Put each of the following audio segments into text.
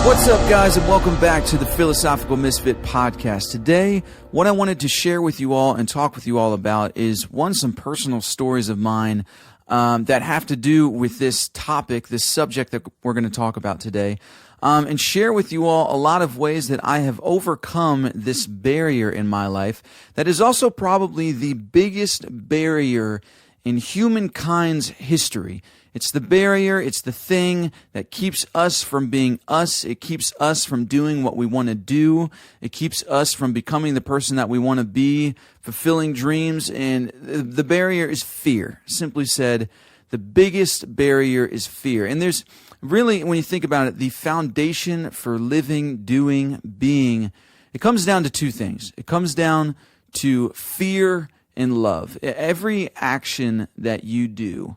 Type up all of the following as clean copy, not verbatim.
What's up, guys, and welcome back to the Philosophical Misfit podcast. Today, what I wanted to share with you all and talk with you all about is, some personal stories of mine that have to do with this topic, this subject that we're going to talk about today, and share with you all a lot of ways that I have overcome this barrier in my life that is also probably the biggest barrier in humankind's history. It's the barrier, it's the thing that keeps us from being us. It keeps us from doing what we want to do. It keeps us from becoming the person that we want to be, fulfilling dreams. And the barrier is fear. Simply said, the biggest barrier is fear. And there's really, when you think about it, the foundation for living, doing, being, it comes down to two things. It comes down to fear and love. Every action that you do,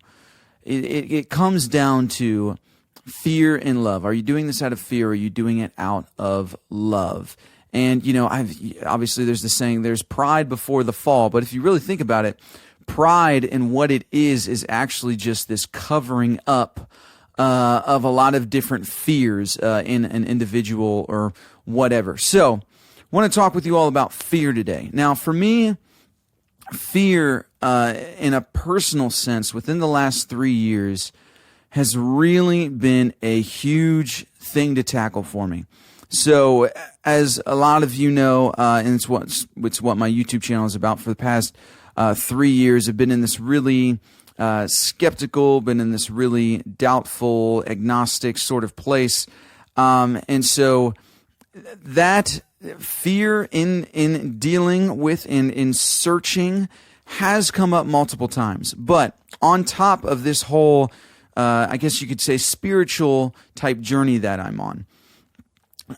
it comes down to fear and love. Are you doing this out of fear, or are you doing it out of love? And, obviously there's the saying, there's pride before the fall. But if you really think about it, pride and what it is actually just this covering up of a lot of different fears in an individual or whatever. So I want to talk with you all about fear today. Now, for me, fear, in a personal sense, within the last 3 years, has really been a huge thing to tackle for me. So, as a lot of you know, and it's what my YouTube channel is about, for the past 3 years, I've been in this really skeptical, been in this really doubtful, agnostic sort of place, and so that fear in dealing with, in searching, has come up multiple times. But on top of this whole, I guess you could say, spiritual type journey that I'm on,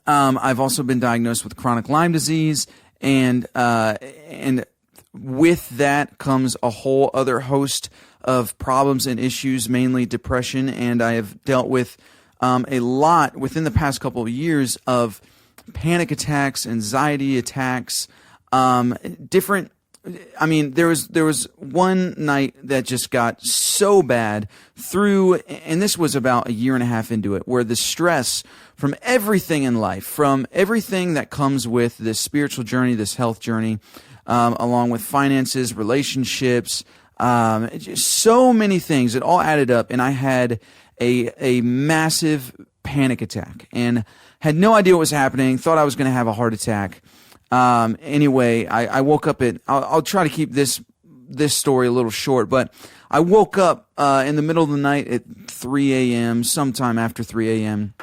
I've also been diagnosed with chronic Lyme disease, and with that comes a whole other host of problems and issues, mainly depression. And I have dealt with a lot within the past couple of years of panic attacks, anxiety attacks, different. I mean, there was one night that just got so bad and this was about a year and a half into it, where the stress from everything in life, from everything that comes with this spiritual journey, this health journey, along with finances, relationships, just so many things, it all added up, and I had a massive panic attack and had no idea what was happening, thought I was going to have a heart attack. Anyway, I woke up I'll try to keep this story a little short, but I woke up in the middle of the night at 3 a.m., sometime after 3 a.m.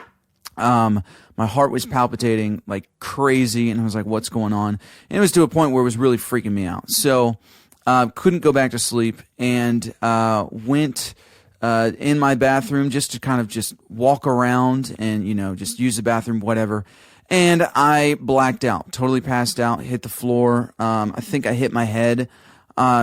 My heart was palpitating like crazy, and I was like, what's going on? And it was to a point where it was really freaking me out. So couldn't go back to sleep, and went in my bathroom just to kind of just walk around and, just use the bathroom, whatever. And I blacked out, totally passed out, hit the floor. I think I hit my head.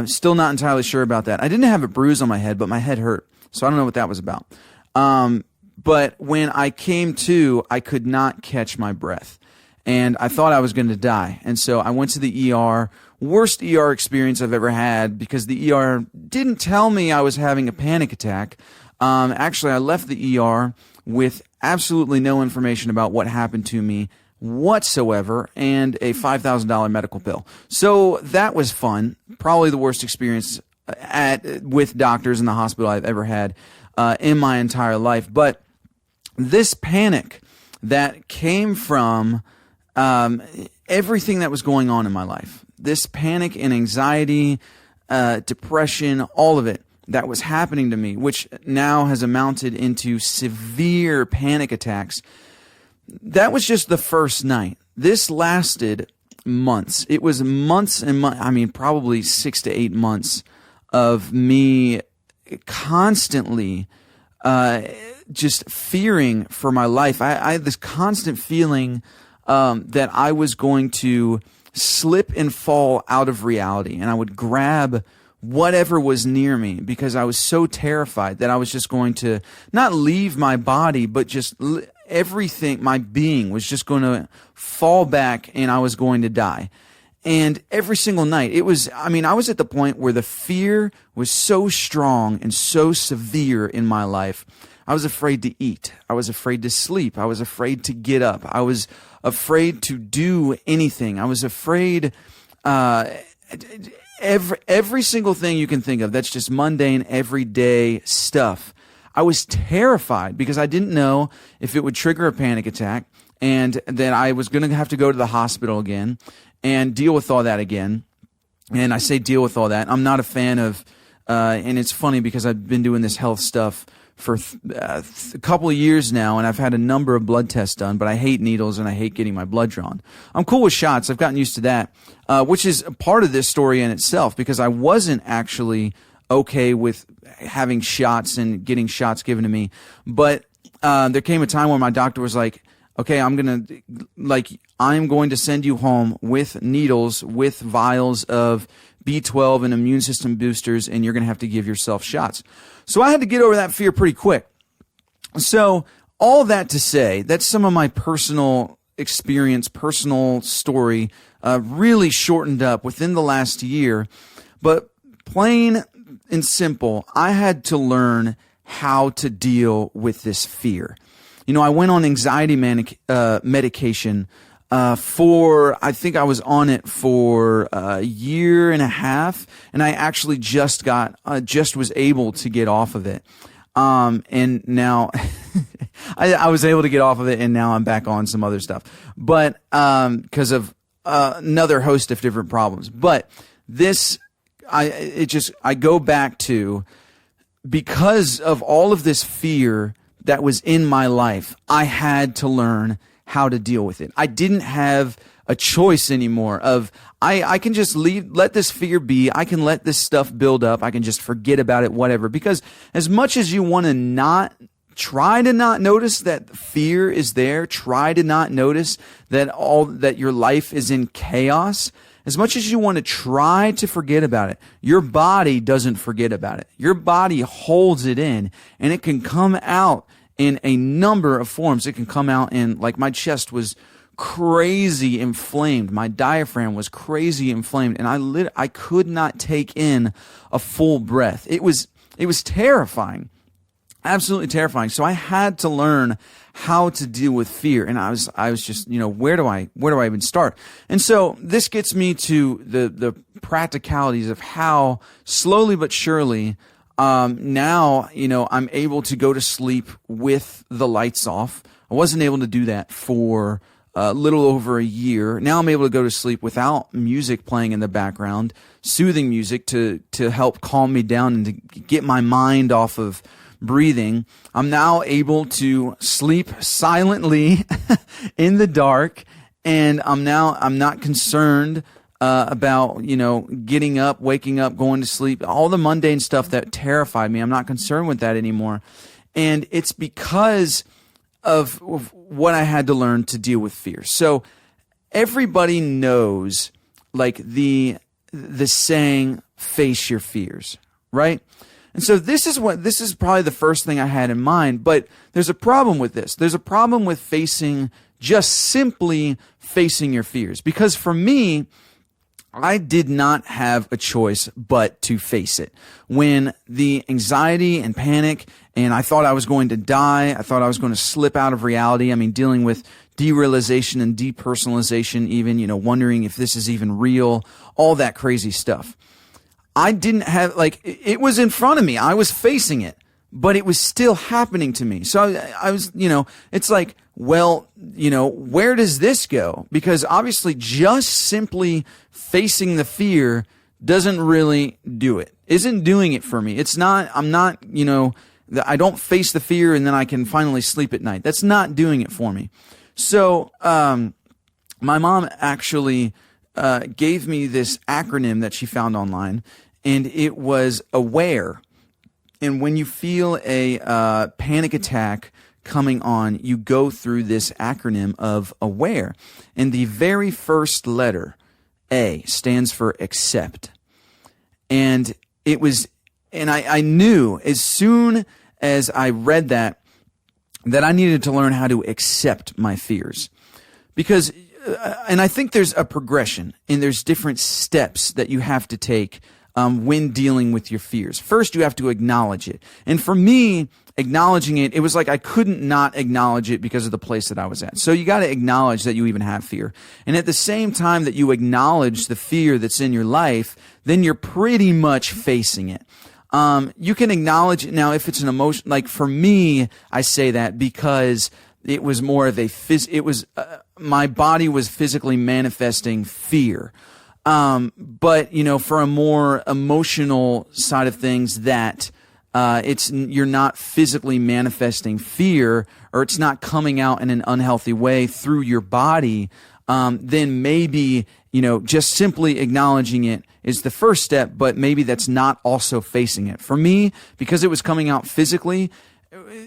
Still not entirely sure about that. I didn't have a bruise on my head, but my head hurt. So I don't know what that was about. But when I came to, I could not catch my breath. And I thought I was going to die. And so I went to the ER. Worst ER experience I've ever had, because the ER didn't tell me I was having a panic attack. Actually, I left the ER with absolutely no information about what happened to me whatsoever, and a $5,000 medical bill. So that was fun. Probably the worst experience with doctors in the hospital I've ever had in my entire life. But this panic that came from everything that was going on in my life, this panic and anxiety, depression, all of it that was happening to me, which now has amounted into severe panic attacks, that was just the first night. This lasted months. It was months and months. I mean, probably 6 to 8 months of me constantly just fearing for my life. I had this constant feeling that I was going to slip and fall out of reality, and I would grab whatever was near me because I was so terrified that I was just going to not leave my body, but just everything, my being was just going to fall back and I was going to die. And every single night, I was at the point where the fear was so strong and so severe in my life. I was afraid to eat. I was afraid to sleep. I was afraid to get up. I was afraid to do anything. I was afraid, every single thing you can think of that's just mundane, everyday stuff. I was terrified because I didn't know if it would trigger a panic attack and that I was going to have to go to the hospital again and deal with all that again. And I say deal with all that. I'm not a fan of, and it's funny because I've been doing this health stuff for a couple of years now, and I've had a number of blood tests done, but I hate needles and I hate getting my blood drawn. I'm cool with shots. I've gotten used to that, which is a part of this story in itself because I wasn't actually okay with having shots and getting shots given to me. But there came a time where my doctor was like, okay, I'm going to send you home with needles, with vials of B12 and immune system boosters, and you're going to have to give yourself shots. So I had to get over that fear pretty quick. So all that to say, that's some of my personal experience, personal story, really shortened up within the last year. But plain and simple, I had to learn how to deal with this fear. I went on anxiety medication I think I was on it for a year and a half, and I actually just was able to get off of it. And now I was able to get off of it, and now I'm back on some other stuff, but, cause of, another host of different problems. But I go back to, because of all of this fear that was in my life, I had to learn how to deal with it. I didn't have a choice anymore of, I can just let this fear be. I can let this stuff build up. I can just forget about it, whatever. Because as much as you want to try to not notice that fear is there, try to not notice that your life is in chaos, as much as you want to try to forget about it, your body doesn't forget about it. Your body holds it in, and it can come out in a number of forms. It can come out in, like, my chest was crazy inflamed. My diaphragm was crazy inflamed, and I could not take in a full breath. It was terrifying. Absolutely terrifying. So I had to learn how to deal with fear. And I was just, where do I even start? And so this gets me to the practicalities of how slowly but surely, now, I'm able to go to sleep with the lights off. I wasn't able to do that for a little over a year. Now I'm able to go to sleep without music playing in the background, soothing music to help calm me down and to get my mind off of breathing. I'm now able to sleep silently in the dark, and I'm not concerned about, getting up, waking up, going to sleep, all the mundane stuff that terrified me. I'm not concerned with that anymore. And it's because of what I had to learn to deal with fear. So everybody knows, like, the saying, face your fears, right? And so this is probably the first thing I had in mind, but there's a problem with this. There's a problem with just simply facing your fears. Because for me, I did not have a choice but to face it. When the anxiety and panic, and I thought I was going to die, I thought I was going to slip out of reality. I mean, dealing with derealization and depersonalization, even, wondering if this is even real, all that crazy stuff. I didn't have, it was in front of me. I was facing it, but it was still happening to me. So I was, it's like, well, where does this go? Because obviously just simply facing the fear doesn't really do it. Isn't doing it for me. I don't face the fear and then I can finally sleep at night. That's not doing it for me. So, my mom actually, gave me this acronym that she found online, and it was AWARE. And when you feel a panic attack coming on, you go through this acronym of AWARE. And the very first letter, A, stands for accept. And I knew as soon as I read that I needed to learn how to accept my fears. Because and I think there's a progression and there's different steps that you have to take when dealing with your fears. First, you have to acknowledge it. And for me, acknowledging it, it was like I couldn't not acknowledge it because of the place that I was at. So you got to acknowledge that you even have fear. And at the same time that you acknowledge the fear that's in your life, then you're pretty much facing it. You can acknowledge it now if it's an emotion. Like for me, I say that because it was more of my body was physically manifesting fear. But for a more emotional side of things that, you're not physically manifesting fear, or it's not coming out in an unhealthy way through your body, then maybe, just simply acknowledging it is the first step, but maybe that's not also facing it. For me, because it was coming out physically,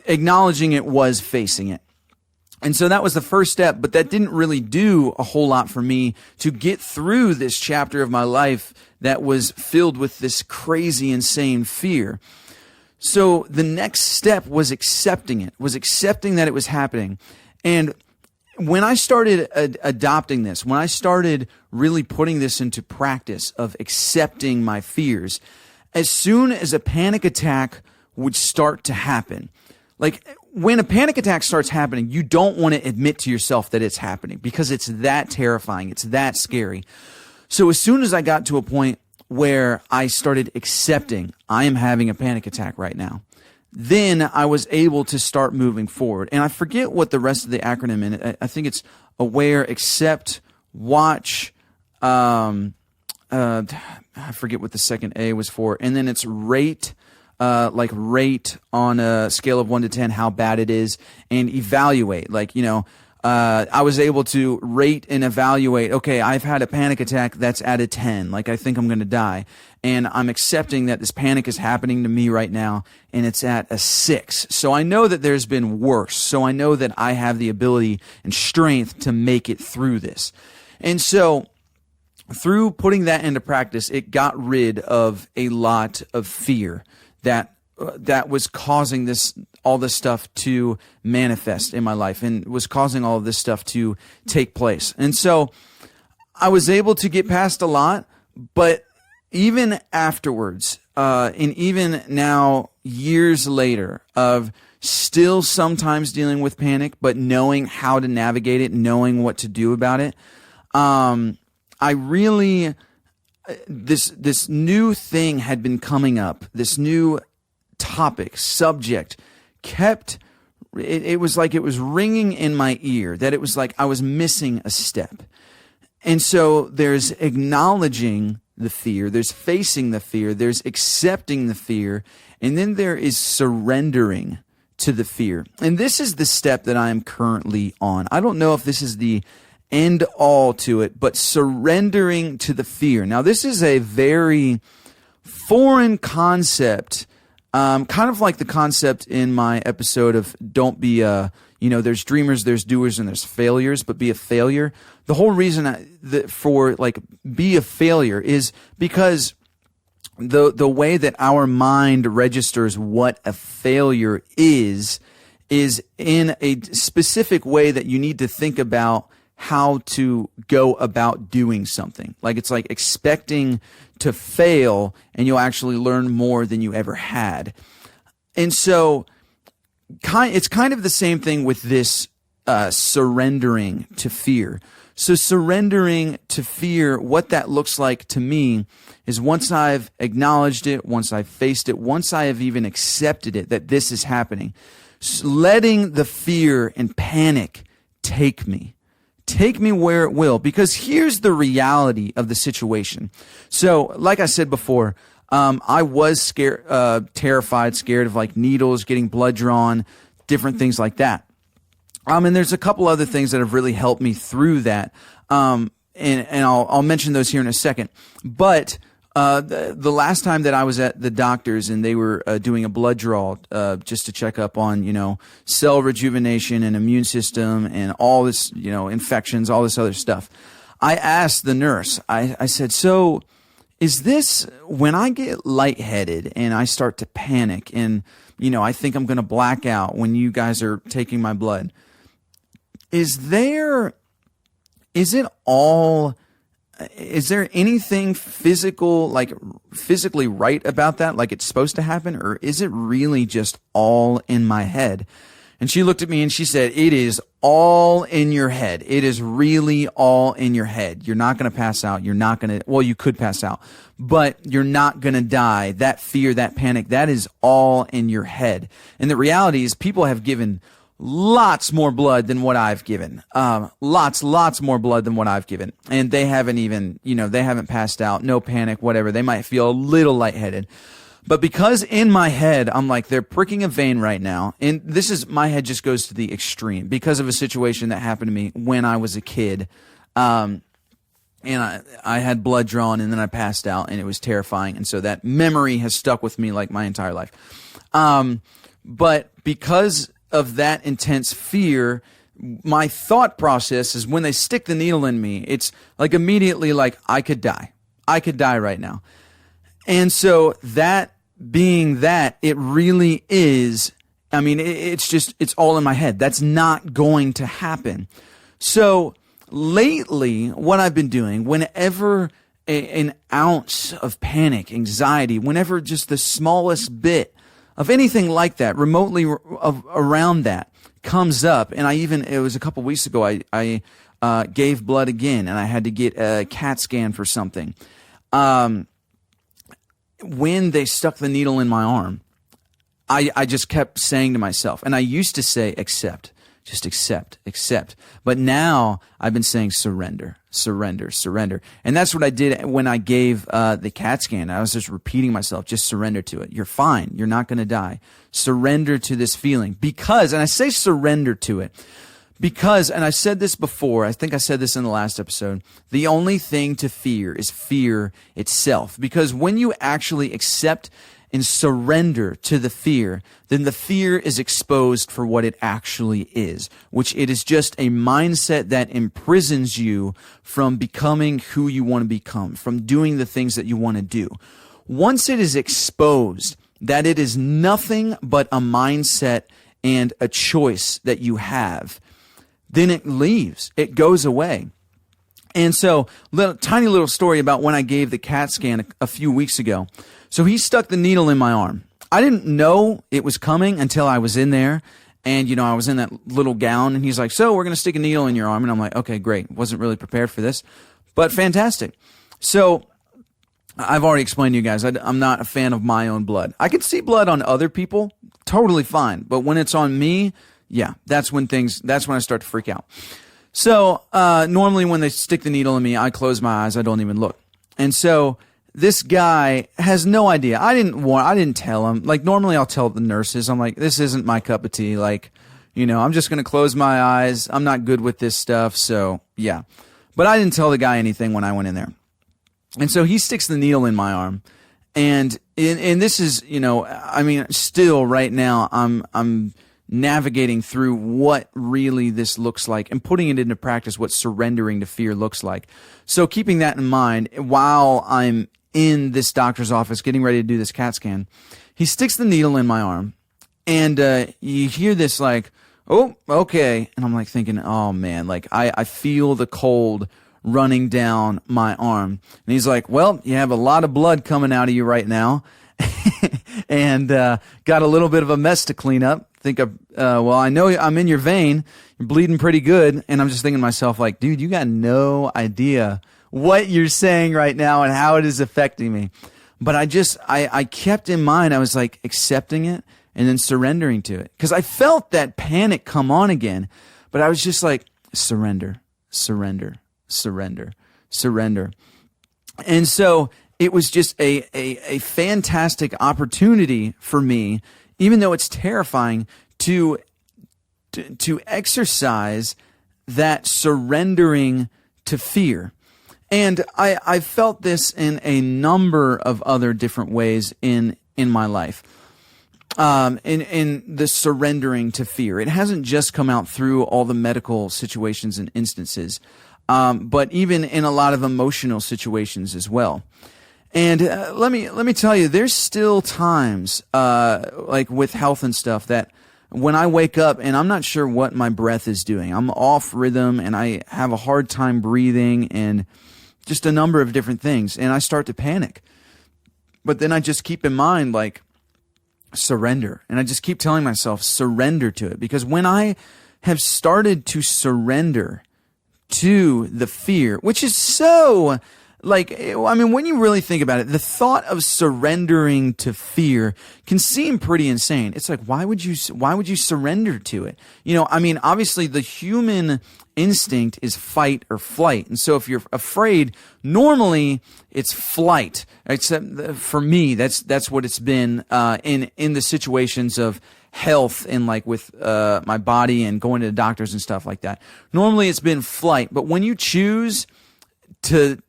acknowledging it was facing it. And so that was the first step, but that didn't really do a whole lot for me to get through this chapter of my life that was filled with this crazy, insane fear. So the next step was accepting it, was accepting that it was happening. And when I started adopting this, when I started really putting this into practice of accepting my fears, as soon as a panic attack would start to happen, like when a panic attack starts happening, you don't want to admit to yourself that it's happening because it's that terrifying. It's that scary. So as soon as I got to a point where I started accepting I am having a panic attack right now, then I was able to start moving forward. And I forget what the rest of the acronym in. I think it's aware, accept, watch. I forget what the second A was for. And then it's rate, rate on a scale of 1 to 10 how bad it is, and evaluate. I was able to rate and evaluate, okay, I've had a panic attack that's at a 10. Like, I think I'm going to die. And I'm accepting that this panic is happening to me right now, and it's at a 6. So I know that there's been worse. So I know that I have the ability and strength to make it through this. And so through putting that into practice, it got rid of a lot of fear that was causing all this stuff to manifest in my life and was causing all of this stuff to take place. And so I was able to get past a lot, but even afterwards, and even now years later of still sometimes dealing with panic, but knowing how to navigate it, knowing what to do about it, I really, this new thing had been coming up, this new topic, subject, it was like it was ringing in my ear, that it was like I was missing a step. And so there's acknowledging the fear, there's facing the fear, there's accepting the fear, and then there is surrendering to the fear. And this is the step that I am currently on. I don't know if this is the end all to it, but surrendering to the fear. Now, this is a very foreign concept, kind of like the concept in my episode of don't be there's dreamers, there's doers, and there's failures, but be a failure. The whole reason for be a failure is because the way that our mind registers what a failure is in a specific way that you need to think about how to go about doing something. Like, it's like expecting to fail, and you'll actually learn more than you ever had. And so it's kind of the same thing with this surrendering to fear. So surrendering to fear, what that looks like to me is once I've acknowledged it, once I've faced it, once I have even accepted it, that this is happening, letting the fear and panic take me. Take me where it will, because here's the reality of the situation. So, like I said before, I was scared, terrified, scared of like needles, getting blood drawn, different things like that. And there's a couple other things that have really helped me through that. And I'll mention those here in a second. But the last time that I was at the doctor's and they were doing a blood draw just to check up on, cell rejuvenation and immune system and all this, infections, all this other stuff, I asked the nurse, I said, so is this when I get lightheaded and I start to panic and, I think I'm going to black out when you guys are taking my blood, is there is it all, is there anything physical, like physically right about that, like it's supposed to happen, or is it really just all in my head? And she looked at me and she said, it is all in your head. It is really all in your head. You're not going to pass out. You're not going to, well, you could pass out, but you're not going to die. That fear, that panic, that is all in your head. And the reality is people have given lots more blood than what I've given. Lots more blood than what I've given. And they haven't even, they haven't passed out, no panic, whatever. They might feel a little lightheaded. But because in my head, I'm like, they're pricking a vein right now. And my head just goes to the extreme because of a situation that happened to me when I was a kid. And I had blood drawn and then I passed out and it was terrifying. And so that memory has stuck with me like my entire life. But because of that intense fear, my thought process is when they stick the needle in me, it's like immediately like I could die. I could die right now. And so that being that, it really is, I mean, it's all in my head. That's not going to happen. So lately, what I've been doing, whenever an ounce of panic, anxiety, whenever just the smallest bit of anything like that, remotely around that comes up, and it was a couple weeks ago, I gave blood again, and I had to get a CAT scan for something. When they stuck the needle in my arm, I just kept saying to myself, and I used to say, accept, just accept. But now I've been saying surrender. And that's what I did when I gave the CAT scan. I was just repeating myself, just surrender to it. You're fine. You're not going to die. Surrender to this feeling. Because, and I say surrender to it, because, and I said this before, I think I said this in the last episode, the only thing to fear is fear itself. Because when you actually accept and surrender to the fear, then the fear is exposed for what it actually is, which it is just a mindset that imprisons you from becoming who you want to become, from doing the things that you want to do. Once it is exposed that it is nothing but a mindset and a choice that you have, then it leaves. It goes away. And so, tiny little story about when I gave the CAT scan a few weeks ago. So he stuck the needle in my arm. I didn't know it was coming until I was in there. And, I was in that little gown. And he's like, so we're going to stick a needle in your arm. And I'm like, okay, great. Wasn't really prepared for this. But fantastic. So I've already explained to you guys, I'm not a fan of my own blood. I can see blood on other people. Totally fine. But when it's on me, yeah, that's when I start to freak out. So, normally when they stick the needle in me, I close my eyes. I don't even look. And so this guy has no idea. I didn't tell him. Like, normally I'll tell the nurses, I'm like, this isn't my cup of tea. Like, I'm just going to close my eyes. I'm not good with this stuff. So yeah, but I didn't tell the guy anything when I went in there. And so he sticks the needle in my arm. And this is, still right now, I'm navigating through what really this looks like and putting it into practice, what surrendering to fear looks like. So keeping that in mind, while I'm in this doctor's office getting ready to do this CAT scan, he sticks the needle in my arm, and you hear this like, oh, okay. And I'm like thinking, oh man, like I feel the cold running down my arm. And he's like, well, you have a lot of blood coming out of you right now. And got a little bit of a mess to clean up. I know I'm in your vein. You're bleeding pretty good. And I'm just thinking to myself, like, dude, you got no idea what you're saying right now and how it is affecting me. But I kept in mind, I was like accepting it and then surrendering to it. Because I felt that panic come on again. But I was just like, surrender. And so it was just a fantastic opportunity for me, even though it's terrifying, to exercise that surrendering to fear. And I felt this in a number of other different ways in my life. In the surrendering to fear. It hasn't just come out through all the medical situations and instances, but even in a lot of emotional situations as well. And let me tell you, there's still times, like with health and stuff, that when I wake up and I'm not sure what my breath is doing. I'm off rhythm and I have a hard time breathing and just a number of different things. And I start to panic. But then I just keep in mind, like, surrender. And I just keep telling myself, surrender to it. Because when I have started to surrender to the fear, which is so, like, I mean, when you really think about it, the thought of surrendering to fear can seem pretty insane. It's like, why would you surrender to it? You know, I mean, obviously the human instinct is fight or flight. And so if you're afraid, normally it's flight. Except for me, that's what it's been, in the situations of health and like with, my body and going to the doctors and stuff like that. Normally it's been flight, but when you choose to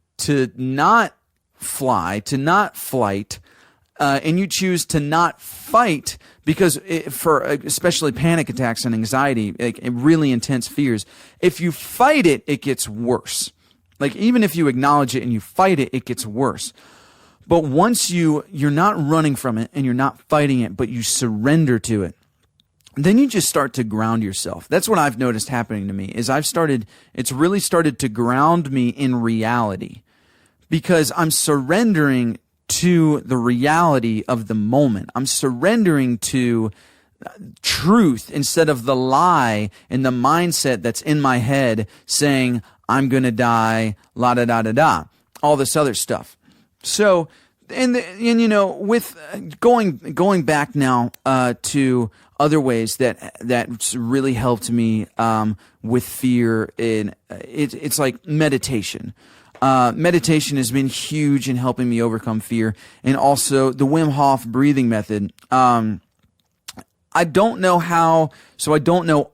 not fly, to not flight, and you choose to not fight, because for especially panic attacks and anxiety, like really intense fears, if you fight it, it gets worse. Like even if you acknowledge it and you fight it, it gets worse. But once you're not running from it and you're not fighting it, but you surrender to it, then you just start to ground yourself. That's what I've noticed happening to me, is it's really started to ground me in reality. Because I'm surrendering to the reality of the moment. I'm surrendering to truth instead of the lie and the mindset that's in my head saying, I'm going to die, la da da da da, all this other stuff. So, and you know, with going back now to other ways that's really helped me with fear, it's like meditation. Meditation has been huge in helping me overcome fear, and also the Wim Hof breathing method. I don't know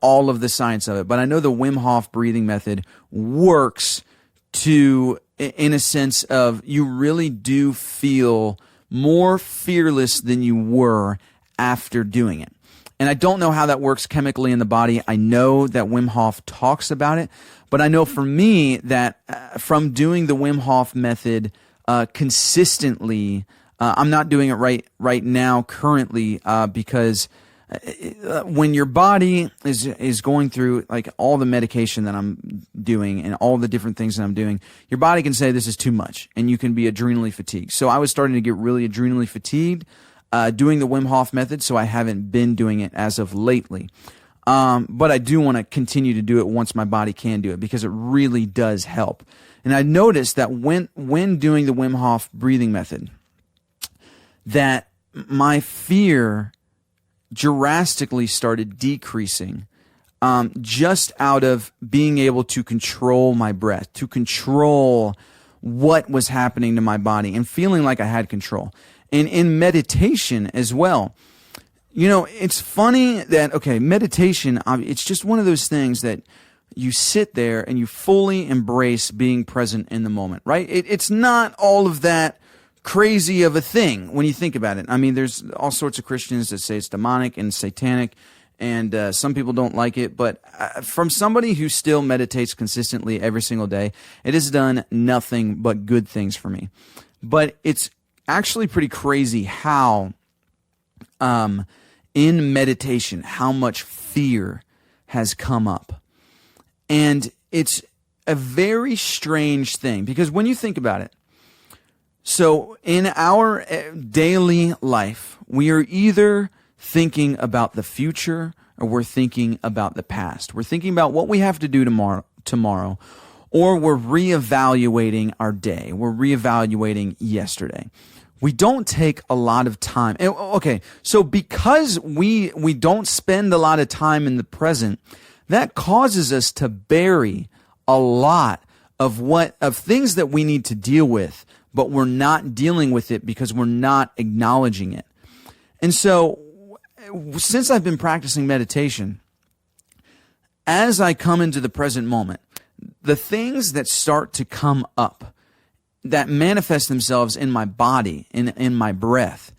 all of the science of it, but I know the Wim Hof breathing method works in a sense of you really do feel more fearless than you were after doing it. And I don't know how that works chemically in the body. I know that Wim Hof talks about it, but I know for me that from doing the Wim Hof method consistently, I'm not doing it right now currently because when your body is going through like all the medication that I'm doing and all the different things that I'm doing, your body can say this is too much and you can be adrenally fatigued. So I was starting to get really adrenally fatigued doing the Wim Hof method, so I haven't been doing it as of lately. But I do want to continue to do it once my body can do it because it really does help. And I noticed that when doing the Wim Hof breathing method, that my fear drastically started decreasing just out of being able to control my breath, to control what was happening to my body and feeling like I had control. And in meditation as well. You know, it's funny that, okay, meditation, it's just one of those things that you sit there and you fully embrace being present in the moment, right? It's not all of that crazy of a thing when you think about it. I mean, there's all sorts of Christians that say it's demonic and satanic, and some people don't like it. But from somebody who still meditates consistently every single day, it has done nothing but good things for me. But it's actually pretty crazy how in meditation, how much fear has come up. And it's a very strange thing because when you think about it, so in our daily life, we are either thinking about the future or we're thinking about the past. We're thinking about what we have to do tomorrow, or we're reevaluating our day. We're reevaluating yesterday. We don't take a lot of time. Okay, so because we don't spend a lot of time in the present, that causes us to bury a lot of things that we need to deal with, but we're not dealing with it because we're not acknowledging it. And so, since I've been practicing meditation, as I come into the present moment, the things that start to come up, that manifest themselves in my body, in my breath,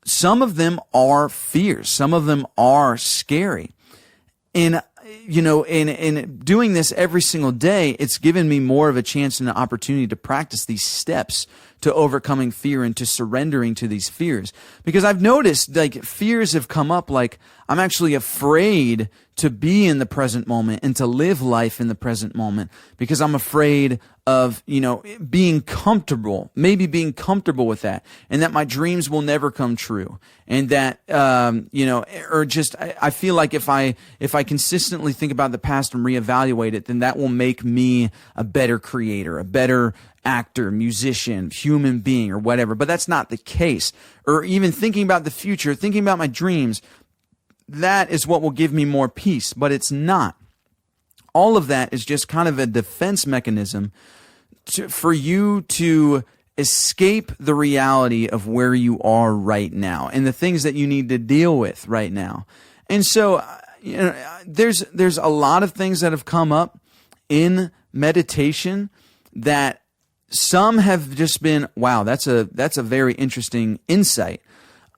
some of them are fears. Some of them are scary. And, you know, in doing this every single day, it's given me more of a chance and an opportunity to practice these steps to overcoming fear and to surrendering to these fears. Because I've noticed like fears have come up, like I'm actually afraid to be in the present moment and to live life in the present moment because I'm afraid of, being comfortable, maybe being comfortable with that, and that my dreams will never come true. And that, or just, I feel like if I consistently think about the past and reevaluate it, then that will make me a better creator, a better actor, musician, human being, or whatever. But that's not the case. Or even thinking about the future, thinking about my dreams, that is what will give me more peace, but it's not. All of that is just kind of a defense mechanism for you to escape the reality of where you are right now and the things that you need to deal with right now. And so, there's a lot of things that have come up in meditation that some have just been, wow, that's a very interesting insight.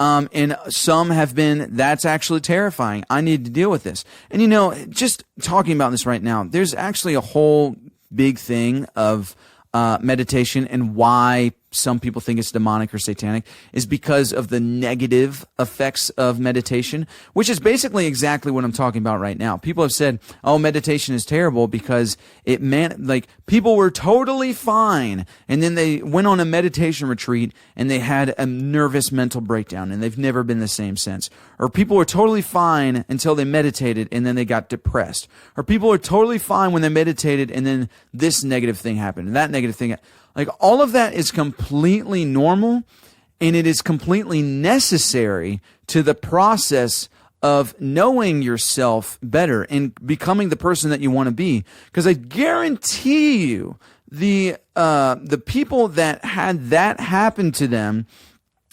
And some have been, that's actually terrifying. I need to deal with this. And just talking about this right now, there's actually a whole big thing of meditation and why some people think it's demonic or satanic is because of the negative effects of meditation, which is basically exactly what I'm talking about right now. People have said, oh, meditation is terrible because people were totally fine. And then they went on a meditation retreat and they had a nervous mental breakdown and they've never been the same since. Or people were totally fine until they meditated and then they got depressed. Or people were totally fine when they meditated and then this negative thing happened and that negative thing happened. Like all of that is completely normal and it is completely necessary to the process of knowing yourself better and becoming the person that you want to be. Because I guarantee you the people that had that happen to them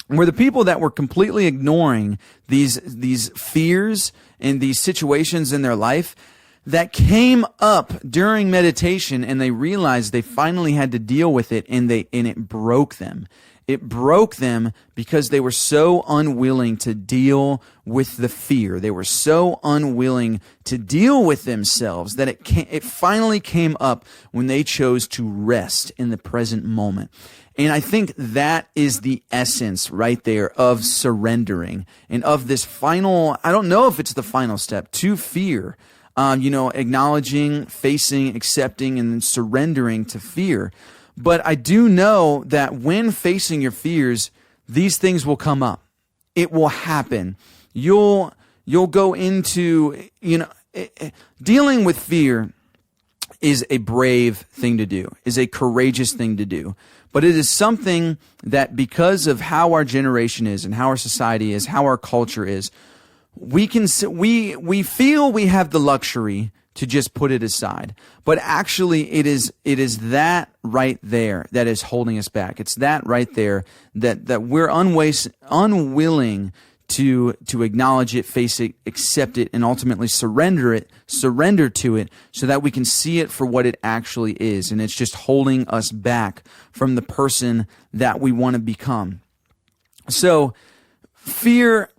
were the people that were completely ignoring these fears and these situations in their life that came up during meditation, and they realized they finally had to deal with it, and it broke them. It broke them because they were so unwilling to deal with the fear. They were so unwilling to deal with themselves that it finally came up when they chose to rest in the present moment. And I think that is the essence right there of surrendering and of this final, I don't know if it's the final step, to fear. Acknowledging, facing, accepting, and then surrendering to fear. But I do know that when facing your fears, these things will come up. It will happen. You'll go into, dealing with fear is a brave thing to do, is a courageous thing to do. But it is something that because of how our generation is and how our society is, how our culture is, we feel we have the luxury to just put it aside, but actually it is that right there that is holding us back. It's that right there that we're unwilling to acknowledge it, face it, accept it, and ultimately surrender to it, so that we can see it for what it actually is, and it's just holding us back from the person that we want to become. So, fear.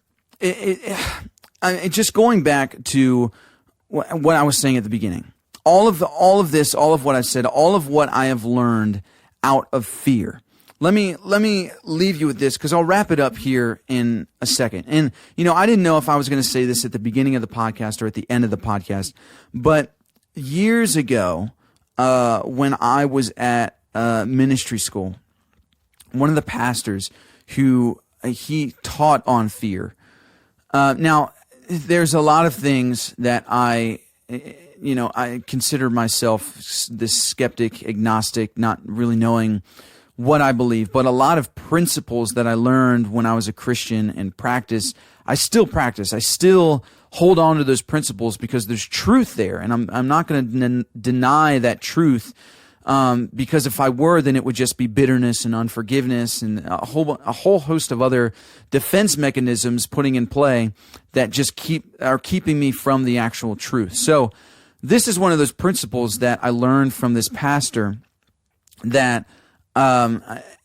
Just going back to what I was saying at the beginning, all of what I said, all of what I have learned out of fear. Let me leave you with this because I'll wrap it up here in a second. And I didn't know if I was going to say this at the beginning of the podcast or at the end of the podcast, but years ago, when I was at ministry school, one of the pastors who he taught on fear. Now, there's a lot of things that I consider myself this skeptic, agnostic, not really knowing what I believe, but a lot of principles that I learned when I was a Christian and practice. I still hold on to those principles because there's truth there, and I'm not going to deny that truth. Because if I were, then it would just be bitterness and unforgiveness and a whole host of other defense mechanisms putting in play that just are keeping me from the actual truth. So this is one of those principles that I learned from this pastor that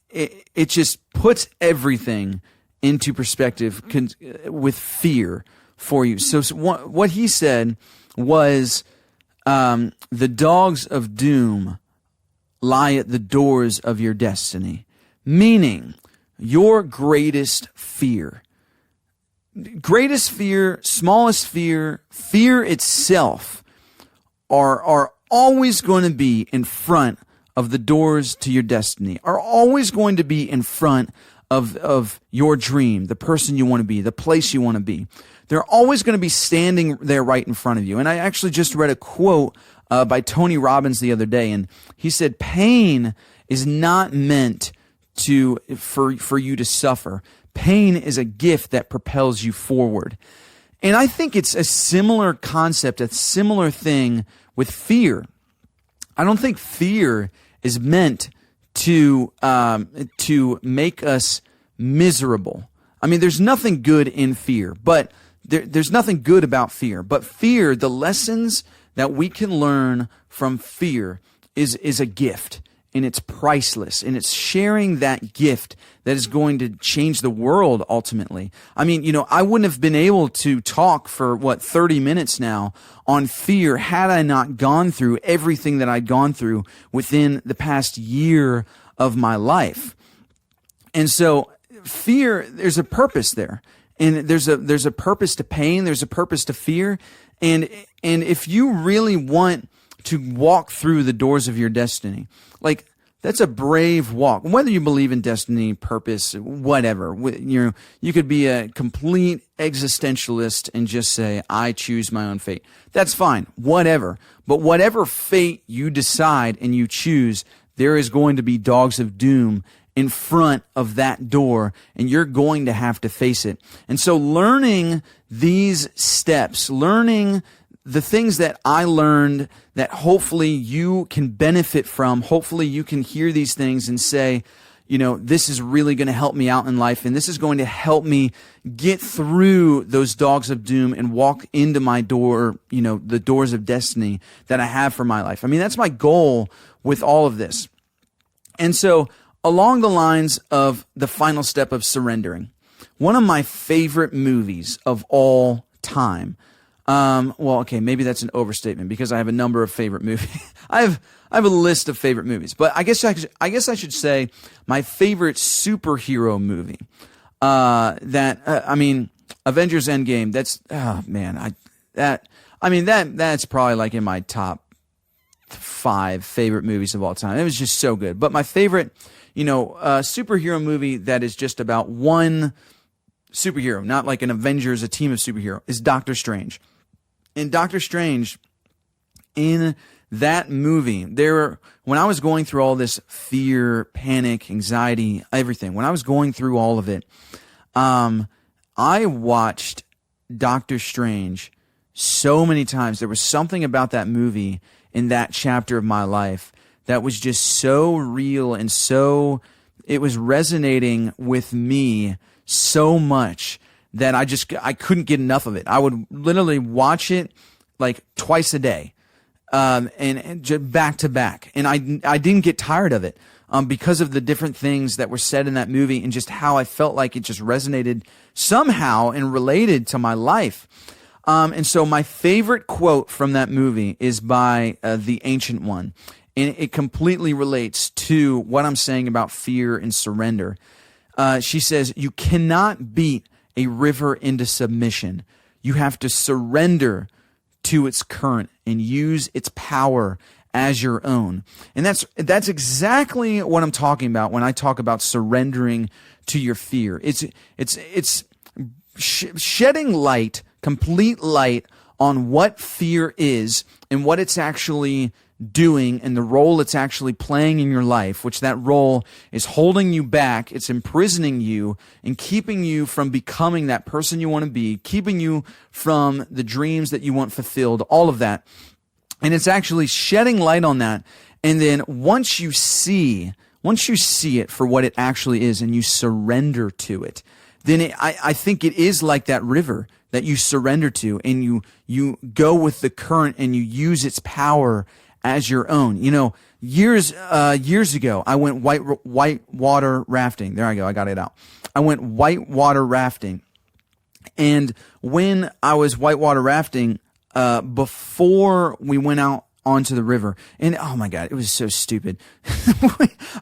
it just puts everything into perspective with fear for you. So what he said was the dogs of doom lie at the doors of your destiny. meaning your greatest fear. Greatest fear, smallest fear, fear itself are always going to be in front of the doors to your destiny, are always going to be in front of your dream, the person you want to be, the place you want to be. They're always going to be standing there right in front of you. And I actually just read a quote by Tony Robbins the other day, and he said, pain is not meant for you to suffer. Pain is a gift that propels you forward. And I think it's a similar concept, a similar thing with fear. I don't think fear is meant to make us miserable. I mean, there's nothing good in fear, but there's nothing good about fear. But fear, the lessons that we can learn from fear is a gift. And it's priceless, and it's sharing that gift that is going to change the world ultimately. I mean, I wouldn't have been able to talk for 30 minutes now on fear had I not gone through everything that I'd gone through within the past year of my life. And so fear, there's a purpose there. And there's a purpose to pain, there's a purpose to fear. And if you really want to walk through the doors of your destiny, that's a brave walk. Whether you believe in destiny, purpose, whatever, you could be a complete existentialist and just say, I choose my own fate. That's fine, whatever. But whatever fate you decide and you choose, there is going to be dogs of doom in front of that door, and you're going to have to face it. And so learning these steps, learning the things that I learned that hopefully you can benefit from, hopefully you can hear these things and say, this is really going to help me out in life, and this is going to help me get through those dogs of doom and walk into my door, the doors of destiny that I have for my life. I mean, that's my goal with all of this. And so along the lines of the final step of surrendering, one of my favorite movies of all time, maybe that's an overstatement because I have a number of favorite movies. I have a list of favorite movies, but I guess I should say my favorite superhero movie. Avengers Endgame. That's probably in my top 5 favorite movies of all time. It was just so good. But my favorite, superhero movie that is just about one superhero, not like an Avengers, a team of superheroes, is Doctor Strange. In Doctor Strange, in that movie, when I was going through all this fear, panic, anxiety, everything, when I was going through all of it, I watched Doctor Strange so many times. There was something about that movie in that chapter of my life that was just so real and it was resonating with me so much that I couldn't get enough of it. I would literally watch it twice a day, and just back to back. And I didn't get tired of it, because of the different things that were said in that movie and just how I felt like it just resonated somehow and related to my life. And so my favorite quote from that movie is by the Ancient One. And it completely relates to what I'm saying about fear and surrender. She says, you cannot beat a river into submission. You have to surrender to its current and use its power as your own. And that's exactly what I'm talking about when I talk about surrendering to your fear. It's shedding light, complete light on what fear is and what it's actually doing and the role it's actually playing in your life, which that role is holding you back, it's imprisoning you and keeping you from becoming that person you want to be, keeping you from the dreams that you want fulfilled, all of that. And it's actually shedding light on that. And then once you see it for what it actually is and you surrender to it, then I think it is like that river that you surrender to and you go with the current and you use its power as your own. Years ago, I went white water rafting. There I go. I got it out. I went white water rafting. And when I was whitewater rafting, before we went out onto the river. And oh my God, it was so stupid.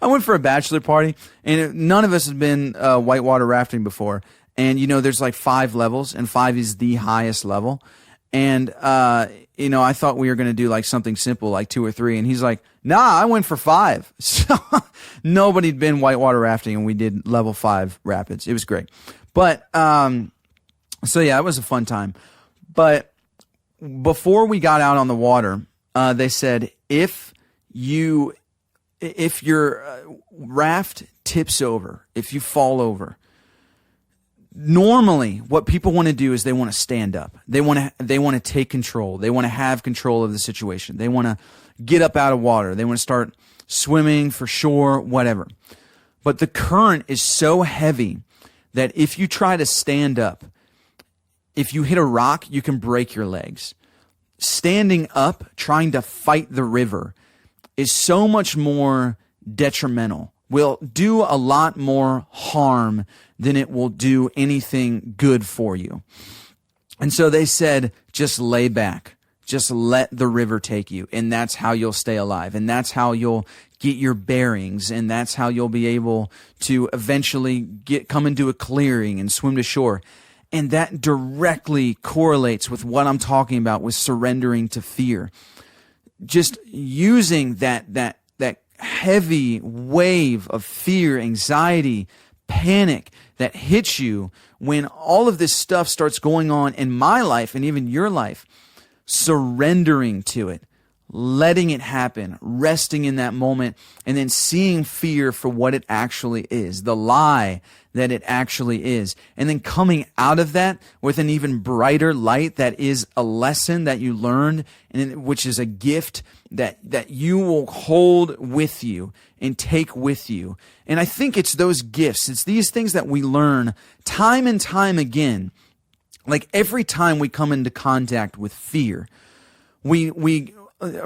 I went for a bachelor party, and none of us had been whitewater rafting before. And, there's like 5 levels, and 5 is the highest level. And, I thought we were going to do like something simple, like 2 or 3. And he's like, nah, I went for 5. So nobody'd been whitewater rafting, and we did level 5 rapids. It was great. But, so yeah, it was a fun time. But before we got out on the water, they said, if your raft tips over, if you fall over, normally what people want to do is they want to stand up. They want to take control. They want to have control of the situation. They want to get up out of water. They want to start swimming for shore, whatever. But the current is so heavy that if you try to stand up, if you hit a rock, you can break your legs. Standing up, trying to fight the river, is so much more detrimental, will do a lot more harm than it will do anything good for you. And so they said, just lay back. Just let the river take you. And that's how you'll stay alive. And that's how you'll get your bearings. And that's how you'll be able to eventually come into a clearing and swim to shore. And that directly correlates with what I'm talking about with surrendering to fear. Just using that heavy wave of fear, anxiety, panic that hits you when all of this stuff starts going on in my life and even your life, surrendering to it, letting it happen, resting in that moment, and then seeing fear for what it actually is, the lie that it actually is, and then coming out of that with an even brighter light that is a lesson that you learned, and which is a gift that you will hold with you and take with you. And I think it's those gifts, it's these things that we learn time and time again. Like every time we come into contact with fear, we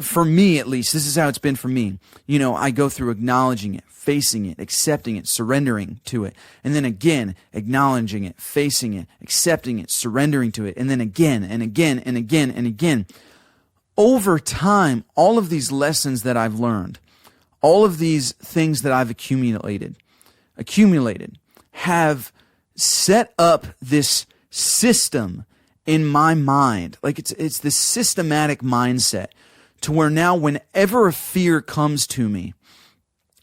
for me at least, this is how it's been for me. I go through acknowledging it, facing it, accepting it, surrendering to it. And then again, acknowledging it, facing it, accepting it, surrendering to it. And then again and again and again and again. Over time, all of these lessons that I've learned, all of these things that I've accumulated have set up this system in my mind. Like it's this systematic mindset to where now whenever a fear comes to me,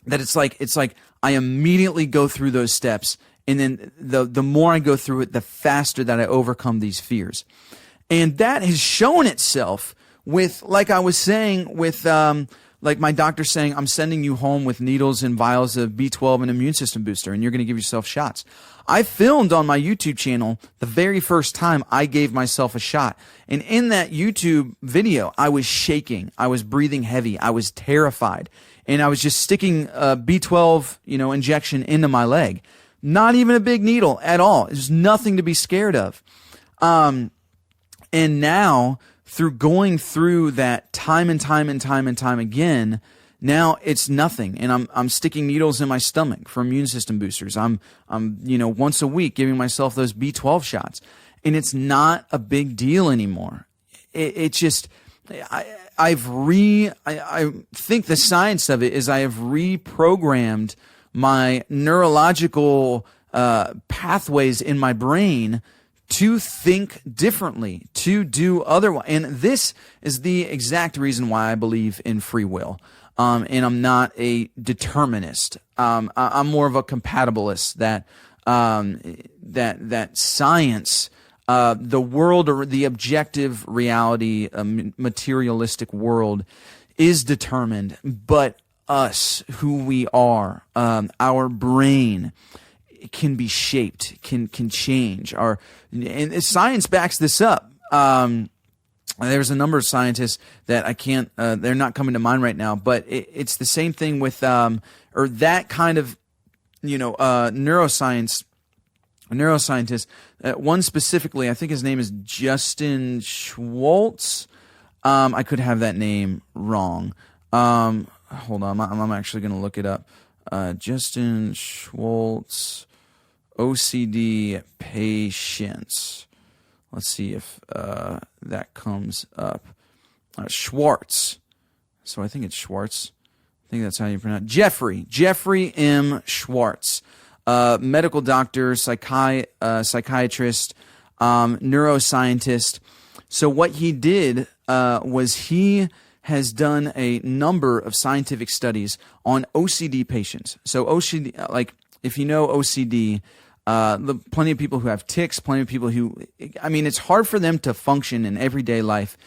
that it's like I immediately go through those steps, and then the more I go through it, the faster that I overcome these fears. And that has shown itself with, like I was saying, with like my doctor saying, I'm sending you home with needles and vials of B12 and immune system booster, and you're going to give yourself shots. I filmed on my YouTube channel the very first time I gave myself a shot. And in that YouTube video, I was shaking. I was breathing heavy. I was terrified. And I was just sticking a B12, injection into my leg. Not even a big needle at all. There's nothing to be scared of. And now, through going through that time and time and time and time again, now it's nothing, and I'm sticking needles in my stomach for immune system boosters. I'm once a week giving myself those B12 shots, and it's not a big deal anymore. It just I think the science of it is I have reprogrammed my neurological pathways in my brain to think differently, to do otherwise. And this is the exact reason why I believe in free will. And I'm not a determinist. I'm more of a compatibilist that science, the world, or the objective reality, materialistic world is determined, but us, who we are, our brain can be shaped, can change. And science backs this up. There's a number of scientists that I can't, they're not coming to mind right now, but it's the same thing with, or that kind of, neuroscientist. One specifically, I think his name is Justin Schwartz. I could have that name wrong. Hold on, I'm actually going to look it up. Justin Schwartz, OCD patients. Let's see if that comes up. Schwartz. So I think it's Schwartz. I think that's how you pronounce it. Jeffrey M. Schwartz, medical doctor, psychiatrist, neuroscientist. So what he did was he has done a number of scientific studies on OCD patients. So OCD, like if you know OCD, plenty of people who have tics, plenty of people who, I mean, it's hard for them to function in everyday life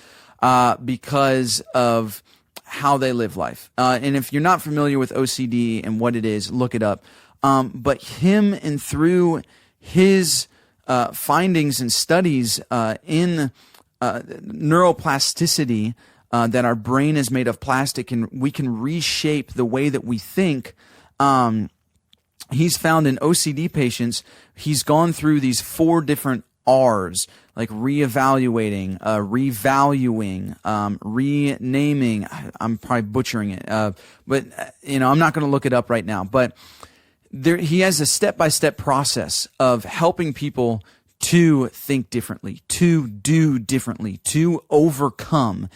because of how they live life. And if you're not familiar with OCD and what it is, look it up. But him and through his findings and studies in neuroplasticity, that our brain is made of plastic and we can reshape the way that we think. He's found in OCD patients, he's gone through these 4 different R's, like reevaluating, revaluing, renaming. I'm probably butchering it, but I'm not going to look it up right now. But he has a step-by-step process of helping people to think differently, to do differently, to overcome.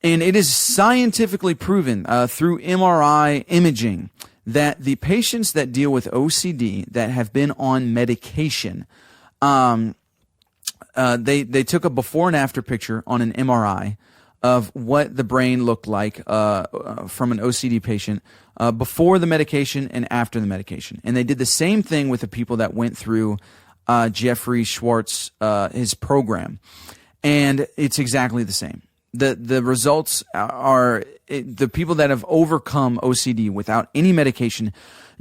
And it is scientifically proven through MRI imaging that the patients that deal with OCD that have been on medication, they took a before and after picture on an MRI of what the brain looked like from an OCD patient before the medication and after the medication. And they did the same thing with the people that went through Jeffrey Schwartz, his program. And it's exactly the same. The results are the people that have overcome OCD without any medication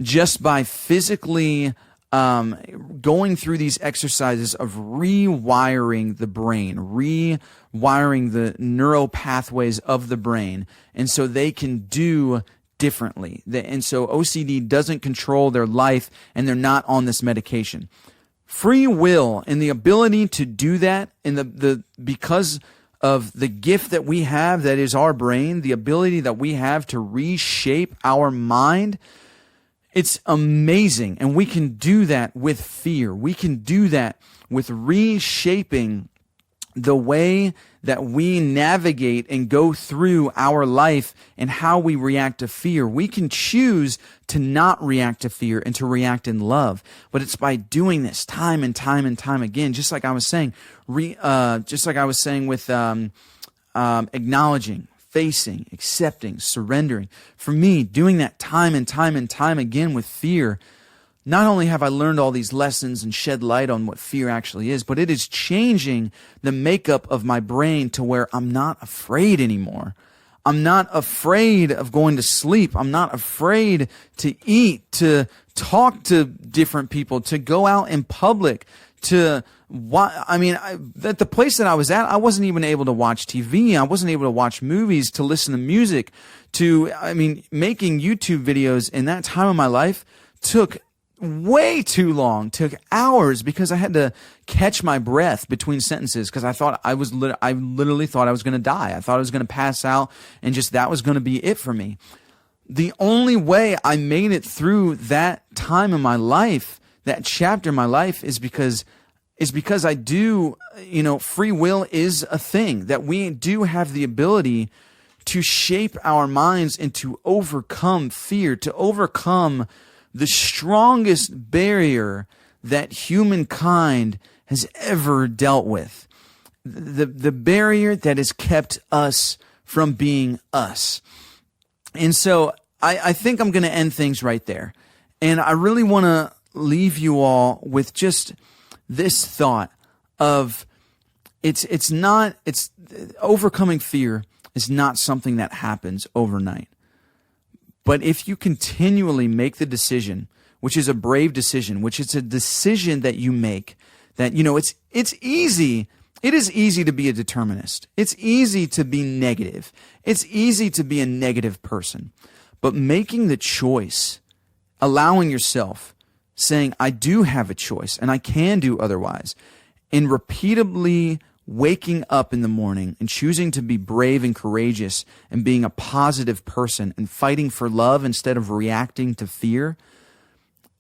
just by physically going through these exercises of rewiring the brain, rewiring the neural pathways of the brain, and so they can do differently. And so OCD doesn't control their life and they're not on this medication. Free will and the ability to do that, and because of the gift that we have, that is our brain, the ability that we have to reshape our mind, it's amazing. And we can do that with fear. We can do that with reshaping the way that we navigate and go through our life and how we react to fear. We can choose to not react to fear and to react in love. But it's by doing this time and time and time again, just like I was saying, with acknowledging, facing, accepting, surrendering. For me, doing that time and time and time again with fear, not only have I learned all these lessons and shed light on what fear actually is, but it is changing the makeup of my brain to where I'm not afraid anymore. I'm not afraid of going to sleep. I'm not afraid to eat, to talk to different people, to go out in public, at the place that I was at, I wasn't even able to watch TV. I wasn't able to watch movies, to listen to music, making YouTube videos in that time of my life took way too long, took hours, because I had to catch my breath between sentences, because I literally thought I was going to die. I thought I was going to pass out, and just that was going to be it for me. The only way I made it through that time in my life, that chapter in my life, is because I do, free will is a thing, that we do have the ability to shape our minds and to overcome fear, to overcome the strongest barrier that humankind has ever dealt with. The barrier that has kept us from being us. And so I think I'm going to end things right there. And I really want to leave you all with just this thought of overcoming fear is not something that happens overnight. But if you continually make the decision, which is a brave decision, which is a decision that you make, that, it's easy. It is easy to be a determinist. It's easy to be negative. It's easy to be a negative person. But making the choice, allowing yourself, saying, I do have a choice and I can do otherwise, and repeatedly waking up in the morning and choosing to be brave and courageous and being a positive person and fighting for love instead of reacting to fear,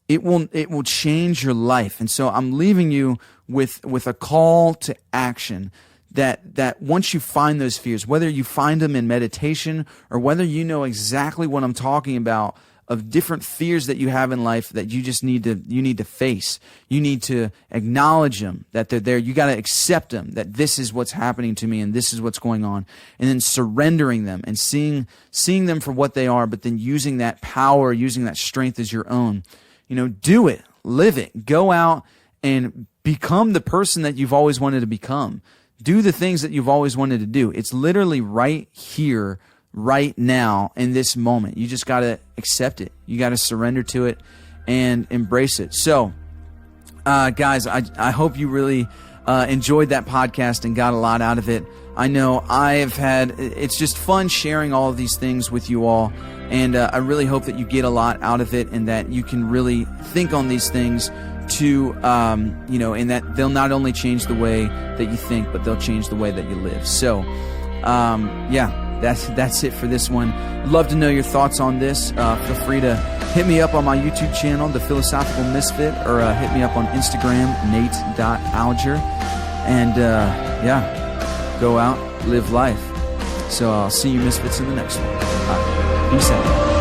it will change your life. And so I'm leaving you with a call to action. that once you find those fears, whether you find them in meditation or whether you know exactly what I'm talking about, of different fears that you have in life that you just need to face. You need to acknowledge them, that they're there. You got to accept them, that this is what's happening to me and this is what's going on. And then surrendering them and seeing them for what they are, but then using that power, using that strength as your own. Do it, live it, go out and become the person that you've always wanted to become. Do the things that you've always wanted to do. It's literally right here, right now, in this moment. You just got to accept it. You got to surrender to it and embrace it. So, guys, I hope you really enjoyed that podcast and got a lot out of it. I know it's just fun sharing all of these things with you all. And I really hope that you get a lot out of it and that you can really think on these things to, and that they'll not only change the way that you think, but they'll change the way that you live. So, that's it for this one. I'd love to know your thoughts on this. Feel free to hit me up on my YouTube channel, The Philosophical Misfit, or hit me up on Instagram, nate.alger. And, go out, live life. So I'll see you Misfits in the next one. All right. Peace out.